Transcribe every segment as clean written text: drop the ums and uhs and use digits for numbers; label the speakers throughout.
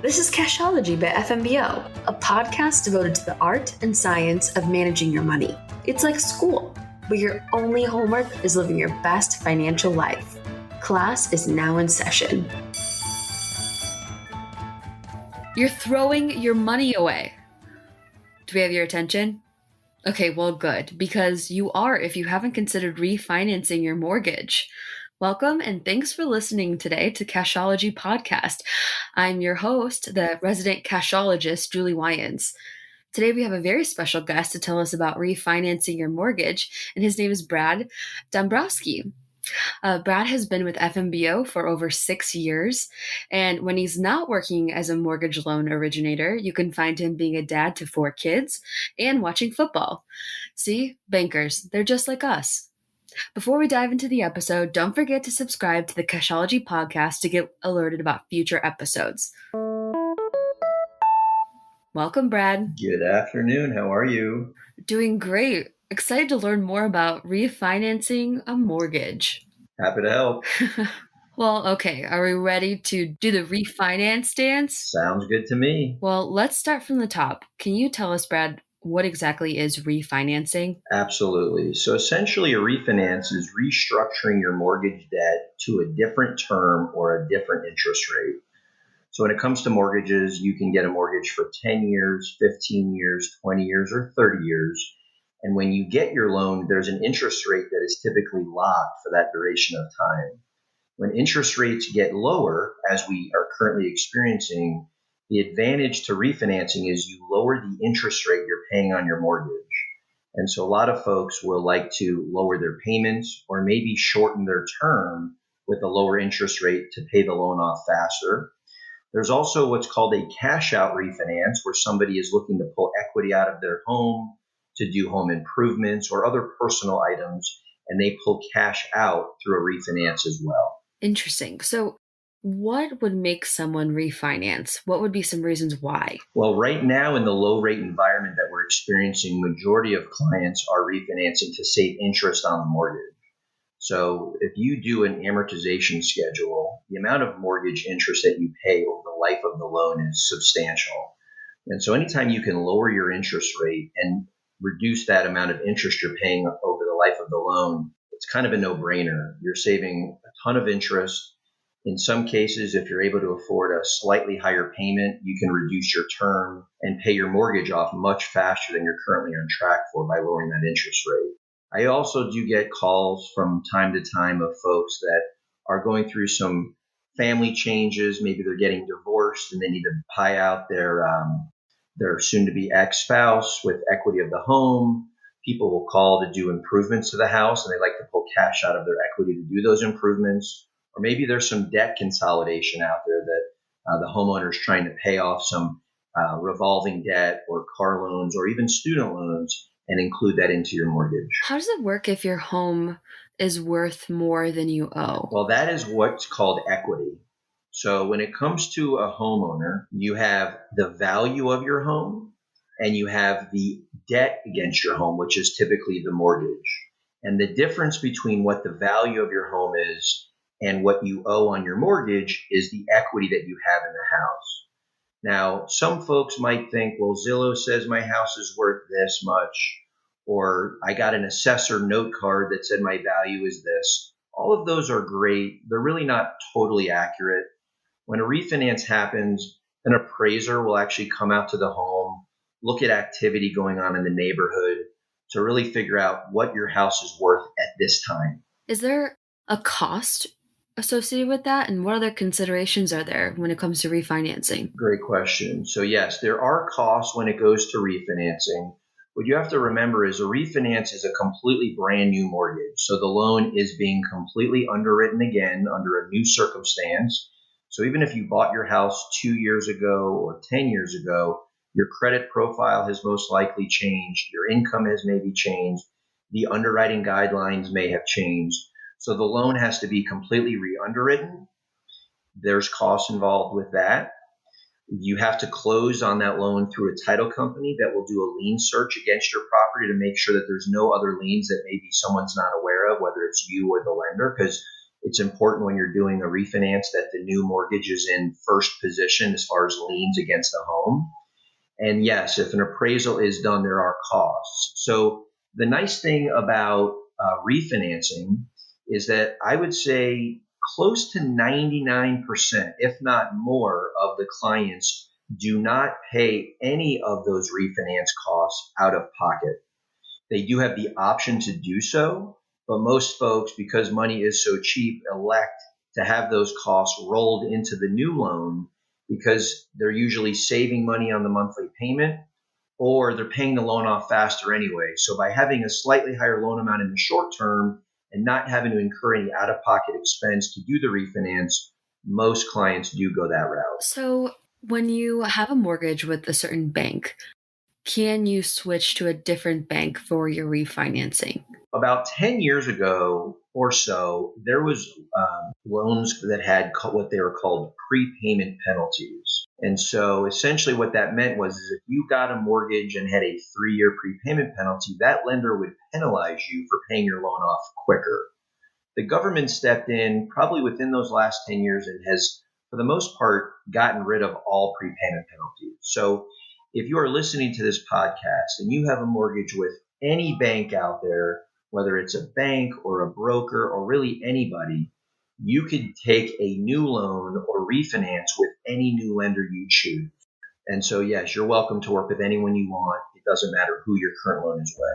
Speaker 1: This is Cashology by FMBO, a podcast devoted to the art and science of managing your money. It's like school, but your only homework is living your best financial life. Class is now in session. You're throwing your money away. Do we have your attention? Okay, well, good, because you are if you haven't considered refinancing your mortgage. Welcome and thanks for listening today to Cashology Podcast. I'm your host, the resident cashologist, Juli. Today we have a very special guest to tell us about refinancing your mortgage, and his name is Brad Dombrosky. Brad has been with FMBO for over 6 years, and when he's not working as a mortgage loan originator, you can find him being a dad to 4 kids and watching football. See, bankers, they're just like us. Before we dive into the episode, don't forget to subscribe to the Cashology Podcast to get alerted about future episodes. Welcome, Brad.
Speaker 2: Good afternoon. How are you?
Speaker 1: Doing great. Excited to learn more about refinancing a mortgage.
Speaker 2: Happy to help.
Speaker 1: Well, okay. Are we ready to do the refinance dance?
Speaker 2: Sounds good to me.
Speaker 1: Well, let's start from the top. Can you tell us, Brad, what exactly is refinancing?
Speaker 2: Absolutely. So essentially a refinance is restructuring your mortgage debt to a different term or a different interest rate. So when it comes to mortgages, you can get a mortgage for 10 years, 15 years, 20 years, or 30 years. And when you get your loan, there's an interest rate that is typically locked for that duration of time. When interest rates get lower, as we are currently experiencing, the advantage to refinancing is you lower the interest rate you're paying on your mortgage. And so a lot of folks will like to lower their payments or maybe shorten their term with a lower interest rate to pay the loan off faster. There's also what's called a cash out refinance, where somebody is looking to pull equity out of their home to do home improvements or other personal items, and they pull cash out through a refinance as well.
Speaker 1: Interesting. So what would make someone refinance? What would be some reasons why?
Speaker 2: Well, right now in the low rate environment that we're experiencing, majority of clients are refinancing to save interest on the mortgage. So if you do an amortization schedule, the amount of mortgage interest that you pay over the life of the loan is substantial. And so anytime you can lower your interest rate and reduce that amount of interest you're paying over the life of the loan, it's kind of a no-brainer. You're saving a ton of interest. In some cases, if you're able to afford a slightly higher payment, you can reduce your term and pay your mortgage off much faster than you're currently on track for by lowering that interest rate. I also do get calls from time to time of folks that are going through some family changes. Maybe they're getting divorced and they need to buy out their soon-to-be ex-spouse with equity of the home. People will call to do improvements to the house and they like to pull cash out of their equity to do those improvements. Or maybe there's some debt consolidation out there that the homeowner is trying to pay off some revolving debt or car loans or even student loans and include that into your mortgage.
Speaker 1: How does it work if your home is worth more than you owe?
Speaker 2: Well, that is what's called equity. So when it comes to a homeowner, you have the value of your home and you have the debt against your home, which is typically the mortgage. And the difference between what the value of your home is and what you owe on your mortgage is the equity that you have in the house. Now, some folks might think, well, Zillow says my house is worth this much, or I got an assessor note card that said my value is this. All of those are great. They're really not totally accurate. When a refinance happens, an appraiser will actually come out to the home, look at activity going on in the neighborhood to really figure out what your house is worth at this time.
Speaker 1: Is there a cost associated with that? And what other considerations are there when it comes to refinancing?
Speaker 2: Great question. So yes, there are costs when it goes to refinancing. What you have to remember is a refinance is a completely brand new mortgage. So the loan is being completely underwritten again under a new circumstance. So even if you bought your house 2 years ago or 10 years ago, your credit profile has most likely changed. Your income has maybe changed. The underwriting guidelines may have changed. So the loan has to be completely re-underwritten. There's costs involved with that. You have to close on that loan through a title company that will do a lien search against your property to make sure that there's no other liens that maybe someone's not aware of, whether it's you or the lender, because It's important when you're doing a refinance that the new mortgage is in first position as far as liens against the home. And yes, if an appraisal is done, there are costs. So the nice thing about refinancing is that I would say close to 99%, if not more, of the clients do not pay any of those refinance costs out of pocket. They do have the option to do so, but most folks, because money is so cheap, elect to have those costs rolled into the new loan because they're usually saving money on the monthly payment or they're paying the loan off faster anyway. So by having a slightly higher loan amount in the short term and not having to incur any out-of-pocket expense to do the refinance, most clients do go that route.
Speaker 1: So when you have a mortgage with a certain bank, can you switch to a different bank for your refinancing?
Speaker 2: About 10 years ago or so, there was loans that had what they were called prepayment penalties. And so essentially what that meant was is if you got a mortgage and had a 3-year prepayment penalty, that lender would penalize you for paying your loan off quicker. The government stepped in probably within those last 10 years and has, for the most part, gotten rid of all prepayment penalties. So if you are listening to this podcast and you have a mortgage with any bank out there, whether it's a bank or a broker or really anybody, you could take a new loan or refinance with any new lender you choose. And so, yes, you're welcome to work with anyone you want. It doesn't matter who your current loan is with.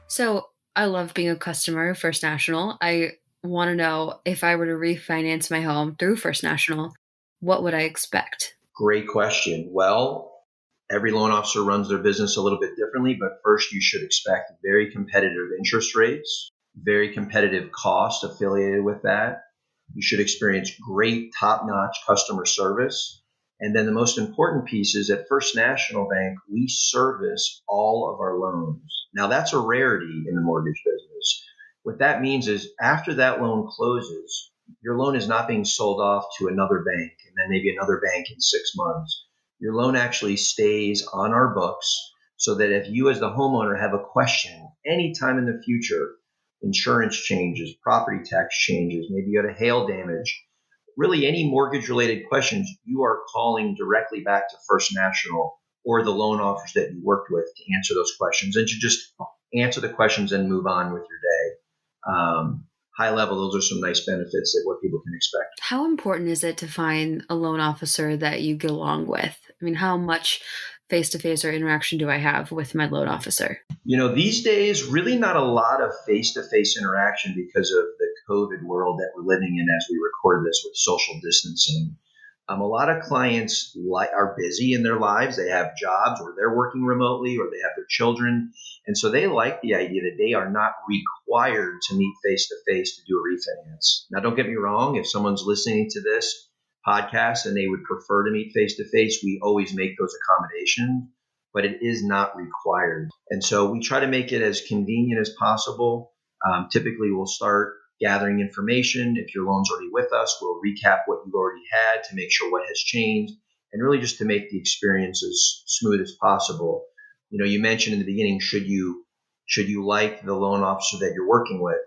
Speaker 1: So I love being a customer of First National. I want to know if I were to refinance my home through First National, what would I expect?
Speaker 2: Great question. Well, every loan officer runs their business a little bit differently, but first you should expect very competitive interest rates, very competitive costs affiliated with that. You should experience great top-notch customer service. And then the most important piece is at First National Bank, we service all of our loans. Now that's a rarity in the mortgage business. What that means is after that loan closes, your loan is not being sold off to another bank and then maybe another bank in 6 months. Your loan actually stays on our books so that if you as the homeowner have a question anytime in the future, insurance changes, property tax changes, maybe you had a hail damage, really any mortgage related questions, you are calling directly back to First National or the loan officers that you worked with to answer those questions and to just answer the questions and move on with your day. High level, those are some nice benefits that what people can expect.
Speaker 1: How important is it to find a loan officer that you get along with? I mean, how much face-to-face or interaction do I have with my loan officer?
Speaker 2: These days, really not a lot of face-to-face interaction because of the COVID world that we're living in as we record this with social distancing. A lot of clients are busy in their lives. They have jobs or they're working remotely or they have their children. And so they like the idea that they are not required to meet face-to-face to do a refinance. Now, don't get me wrong. If someone's listening to this podcast and they would prefer to meet face-to-face, we always make those accommodations, but it is not required. And so we try to make it as convenient as possible. Typically, we'll start gathering information. If your loan's already with us, we'll recap what you've already had to make sure what has changed and really just to make the experience as smooth as possible. You mentioned in the beginning, should you like the loan officer that you're working with?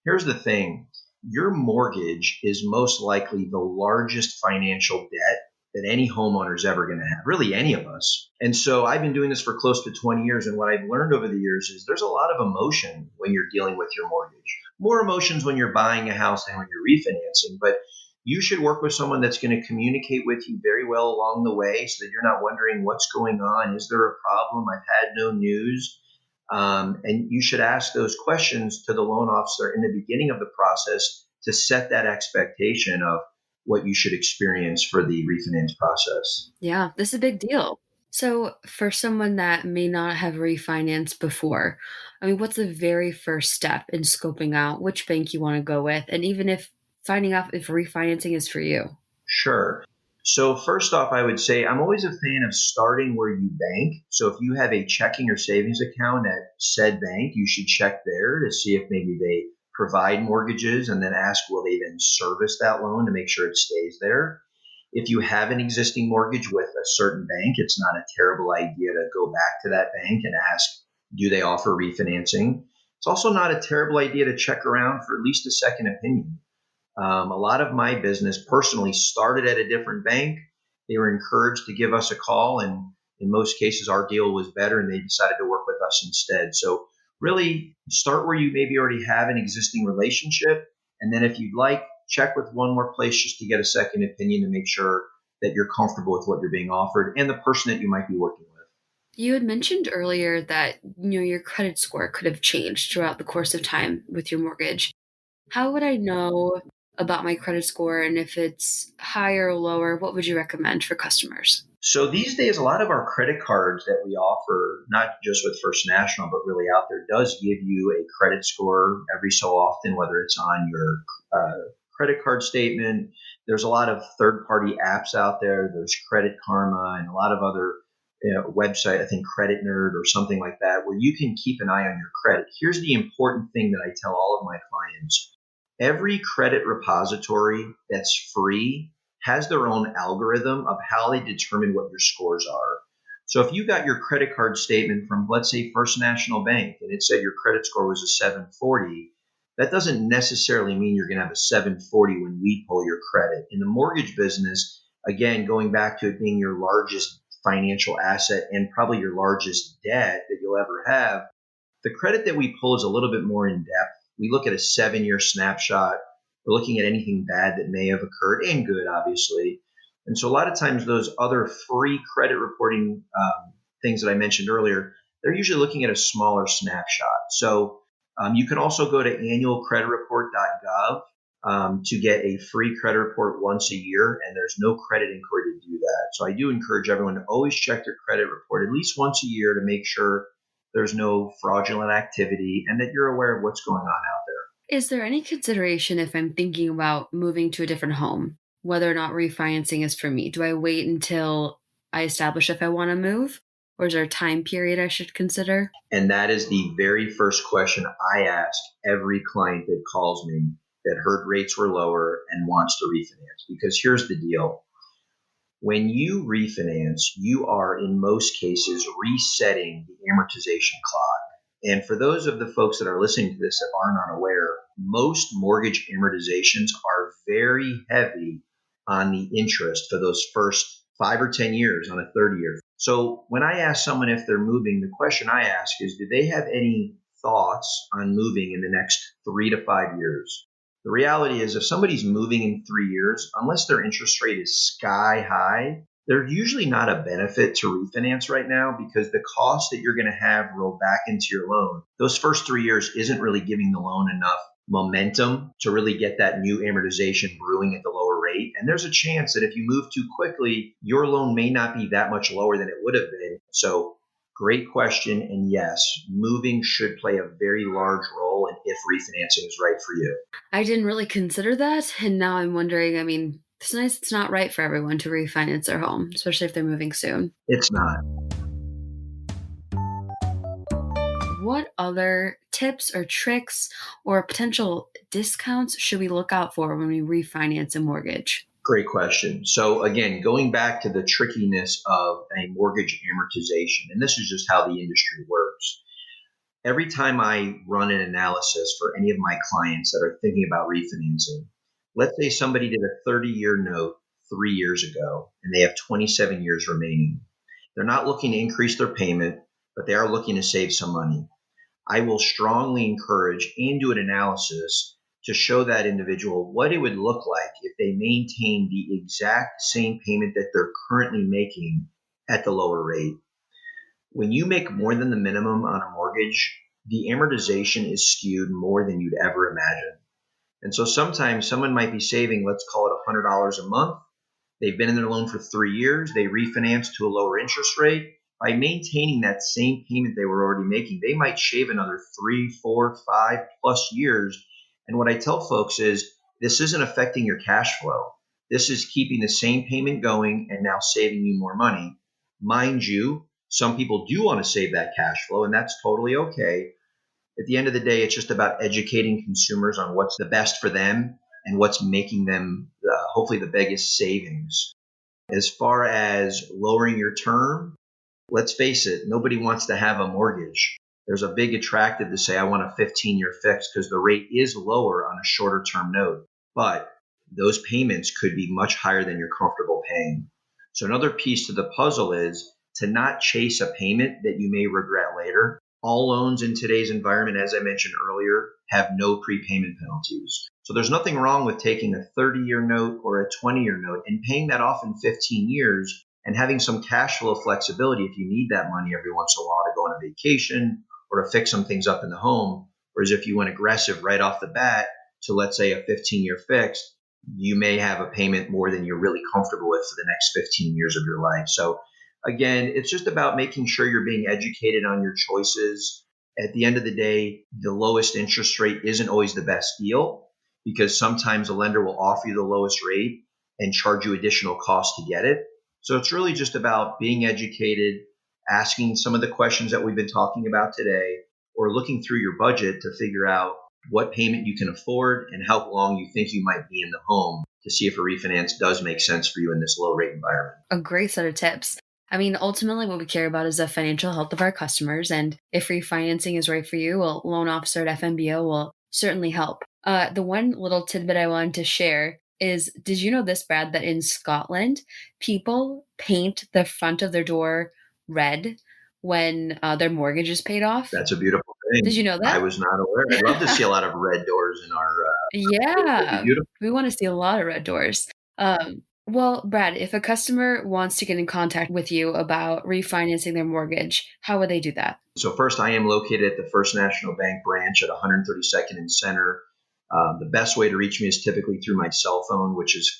Speaker 2: Here's the thing. Your mortgage is most likely the largest financial debt that any homeowner is ever going to have, really any of us. And so I've been doing this for close to 20 years. And what I've learned over the years is there's a lot of emotion when you're dealing with your mortgage. More emotions when you're buying a house than when you're refinancing. But you should work with someone that's going to communicate with you very well along the way so that you're not wondering what's going on. Is there a problem? I've had no news. And you should ask those questions to the loan officer in the beginning of the process to set that expectation of what you should experience for the refinance process.
Speaker 1: Yeah, this is a big deal. So for someone that may not have refinanced before, I mean, what's the very first step in scoping out which bank you want to go with? And even if finding out if refinancing is for you?
Speaker 2: Sure. So first off, I would say I'm always a fan of starting where you bank. So if you have a checking or savings account at said bank, you should check there to see if maybe they provide mortgages and then ask, will they then service that loan to make sure it stays there? If you have an existing mortgage with a certain bank, it's not a terrible idea to go back to that bank and ask, do they offer refinancing? It's also not a terrible idea to check around for at least a second opinion. A lot of my business personally started at a different bank. They were encouraged to give us a call, and in most cases, our deal was better, and they decided to work with us instead. So really start where you maybe already have an existing relationship. And then if you'd like, check with one more place just to get a second opinion to make sure that you're comfortable with what you're being offered and the person that you might be working with.
Speaker 1: You had mentioned earlier that your credit score could have changed throughout the course of time with your mortgage. How would I know about my credit score, and if it's higher or lower, what would you recommend for customers?
Speaker 2: So these days, a lot of our credit cards that we offer, not just with First National, but really out there, does give you a credit score every so often, whether it's on your credit card statement. There's a lot of third-party apps out there. There's Credit Karma and a lot of other website, I think Credit Nerd or something like that, where you can keep an eye on your credit. Here's the important thing that I tell all of my clients. Every credit repository that's free has their own algorithm of how they determine what your scores are. So if you got your credit card statement from, let's say, First National Bank, and it said your credit score was a 740, that doesn't necessarily mean you're going to have a 740 when we pull your credit. In the mortgage business, again, going back to it being your largest financial asset and probably your largest debt that you'll ever have, the credit that we pull is a little bit more in depth. We look at a 7-year snapshot. We're looking at anything bad that may have occurred and good, obviously. And so a lot of times those other free credit reporting things that I mentioned earlier, they're usually looking at a smaller snapshot. So you can also go to annualcreditreport.gov to get a free credit report once a year, and there's no credit inquiry to do that. So I do encourage everyone to always check their credit report at least once a year to make sure there's no fraudulent activity and that you're aware of what's going on out there.
Speaker 1: Is there any consideration if I'm thinking about moving to a different home, whether or not refinancing is for me? Do I wait until I establish if I want to move? Or is there a time period I should consider?
Speaker 2: And that is the very first question I ask every client that calls me that heard rates were lower and wants to refinance. Because here's the deal. When you refinance, you are in most cases resetting the amortization clock. And for those of the folks that are listening to this that are not aware, most mortgage amortizations are very heavy on the interest for those first 5 or 10 years on a 30-year. So when I ask someone if they're moving, the question I ask is, do they have any thoughts on moving in the next 3 to 5 years? The reality is if somebody's moving in 3 years, unless their interest rate is sky high, they're usually not a benefit to refinance right now because the cost that you're going to have rolled back into your loan, those first 3 years isn't really giving the loan enough momentum to really get that new amortization brewing at the lower rate. And there's a chance that if you move too quickly, your loan may not be that much lower than it would have been. So great question. And yes, moving should play a very large role in if refinancing is right for you.
Speaker 1: I didn't really consider that. And now I'm wondering, it's nice it's not right for everyone to refinance their home, especially if they're moving soon.
Speaker 2: It's not.
Speaker 1: What other tips or tricks or potential discounts should we look out for when we refinance a mortgage?
Speaker 2: Great question. So again, going back to the trickiness of a mortgage amortization, and this is just how the industry works. Every time I run an analysis for any of my clients that are thinking about refinancing, let's say somebody did a 30-year note 3 years ago and they have 27 years remaining. They're not looking to increase their payment, but they are looking to save some money. I will strongly encourage and do an analysis to show that individual what it would look like if they maintain the exact same payment that they're currently making at the lower rate. When you make more than the minimum on a mortgage, the amortization is skewed more than you'd ever imagine. And so sometimes someone might be saving, let's call it $100 a month. They've been in their loan for 3 years. They refinance to a lower interest rate. By maintaining that same payment they were already making, they might shave another 3, 4, 5 plus years. And what I tell folks is this isn't affecting your cash flow. This is keeping the same payment going and now saving you more money. Mind you, some people do want to save that cash flow, and that's totally okay. At the end of the day, it's just about educating consumers on what's the best for them and what's making them hopefully the biggest savings. As far as lowering your term, let's face it, nobody wants to have a mortgage. There's a big attractive to say, I want a 15-year fix because the rate is lower on a shorter term note, but those payments could be much higher than you're comfortable paying. So another piece to the puzzle is to not chase a payment that you may regret later. All loans in today's environment, as I mentioned earlier, have no prepayment penalties. So there's nothing wrong with taking a 30-year note or a 20-year note and paying that off in 15 years and having some cash flow flexibility if you need that money every once in a while to go on a vacation or to fix some things up in the home. Whereas if you went aggressive right off the bat to, let's say, a 15-year fix, you may have a payment more than you're really comfortable with for the next 15 years of your life. So again, it's just about making sure you're being educated on your choices. At the end of the day, the lowest interest rate isn't always the best deal because sometimes a lender will offer you the lowest rate and charge you additional costs to get it. So it's really just about being educated, asking some of the questions that we've been talking about today, or looking through your budget to figure out what payment you can afford and how long you think you might be in the home to see if a refinance does make sense for you in this low rate environment.
Speaker 1: A great set of tips. I mean, ultimately what we care about is the financial health of our customers. And if refinancing is right for you, a loan officer at FMBO will certainly help. The one little tidbit I wanted to share is, did you know this, Brad, that in Scotland, people paint the front of their door red when their mortgage is paid off?
Speaker 2: That's a beautiful thing.
Speaker 1: Did you know that?
Speaker 2: I was not aware. I'd love to see a lot of red doors in our...
Speaker 1: Yeah, we want to see a lot of red doors. Well, Brad, if a customer wants to get in contact with you about refinancing their mortgage, how would they do that?
Speaker 2: So first, I am located at the First National Bank branch at 132nd and Center. The best way to reach me is typically through my cell phone, which is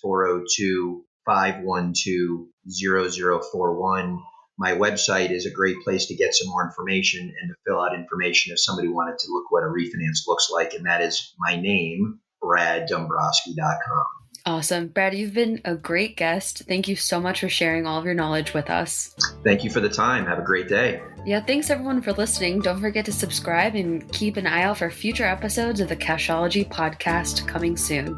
Speaker 2: 402-512-0041. My website is a great place to get some more information and to fill out information if somebody wanted to look what a refinance looks like. And that is my name, BradDombrosky.com.
Speaker 1: Awesome. Brad, you've been a great guest. Thank you so much for sharing all of your knowledge with us.
Speaker 2: Thank you for the time. Have a great day.
Speaker 1: Yeah, thanks everyone for listening. Don't forget to subscribe and keep an eye out for future episodes of the Cashology Podcast coming soon.